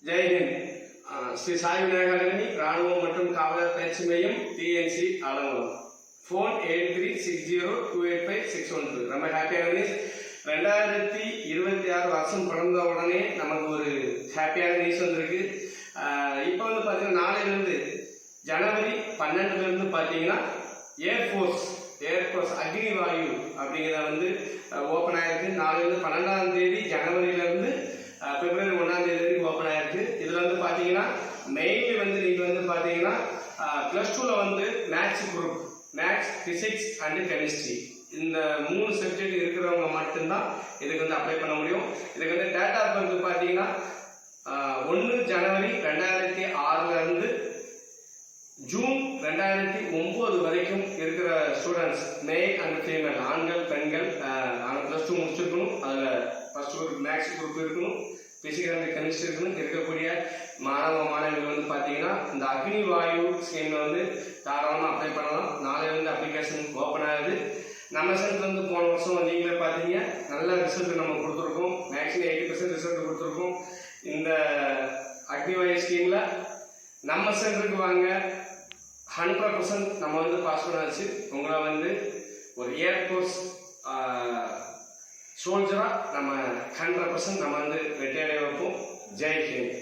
ஜெய்ஹிந்த். Sri Sai Vinayaka academy ராணுவம் மற்றும் காவலர் பயிற்சி மையம் டிஎன்சி ஆலங்குளம். ஃபோன் 8360285612. நம்ம ஹாப்பியான நியூஸ் 2026 வருஷம் பிறந்த உடனே நமக்கு ஒரு ஹாப்பியான நியூஸ் வந்திருக்கு. இப்போ வந்து பார்த்தீங்கன்னா நாளையிலிருந்து ஜனவரி 12 பார்த்தீங்கன்னா ஏர்ஃபோர்ஸ் அக்னி வாயு அப்படிங்கிறத வந்து ஓப்பன் ஆயிருக்கு. நாளையிலிருந்து 12ஆம் தேதி ஜனவரியிலேருந்து பிப்ரவரி 1ஆம் தேதி வரைக்கும் ஓப்பன் ஆயிருக்கு. இதில் வந்து பார்த்தீங்கன்னா மெயின்லி வந்து நீங்கள் வந்து பார்த்தீங்கன்னா +2ல் வந்து மேக்ஸ் ஃபிசிக்ஸ் அண்டு கெமிஸ்ட்ரி இந்த 3 சப்ஜெக்ட் இருக்கிறவங்க மட்டும்தான் இதுக்கு வந்து அப்ளை பண்ண முடியும். இதுக்கு வந்து டேட் ஆஃப் பர்த் பார்த்தீங்கன்னா 1 ஜனவரி 2006 ஜூன் 2009 வரைக்கும் இருக்கிற ஸ்டூடெண்ட்ஸ் மேல் அண்ட் ஃபீமேல் ஆண்கள் பெண்கள் +2 முடிச்சிருக்கணும். அதில் ஃபர்ஸ்ட் குரூப் மேக்ஸ் குரூப் இருக்கணும், பிசிக்கல் அண்ட் கெமிஸ்ட்ரி இருக்கணும். இருக்கக்கூடிய மாணவிகள் வந்து பார்த்தீங்கன்னா இந்த அக்னி வாயு ஸ்கீமில் வந்து தாராளமாக அப்ளை பண்ணலாம். நாளை வந்து அப்ளிகேஷன் ஓப்பன் ஆகுது. நம்ம சென்டர் வந்து போன வருஷம் நீங்களே பார்த்தீங்க நல்ல ரிசல்ட் நம்ம கொடுத்துருக்கோம். மேக்ஸிமம் 80% ரிசல்ட் கொடுத்துருக்கோம். இந்த அக்னி வாயு ஸ்கீமில் நம்ம சென்டருக்கு வாங்க, 100% நம்ம வந்து பாஸ் பண்ணாச்சு. உங்களை வந்து ஒரு ஏர்ஃபோர்ஸ் சோல்ஜராக நம்ம 100% நம்ம வந்து வெற்றி அடைய வைப்போம். ஜெய் ஹிந்த்.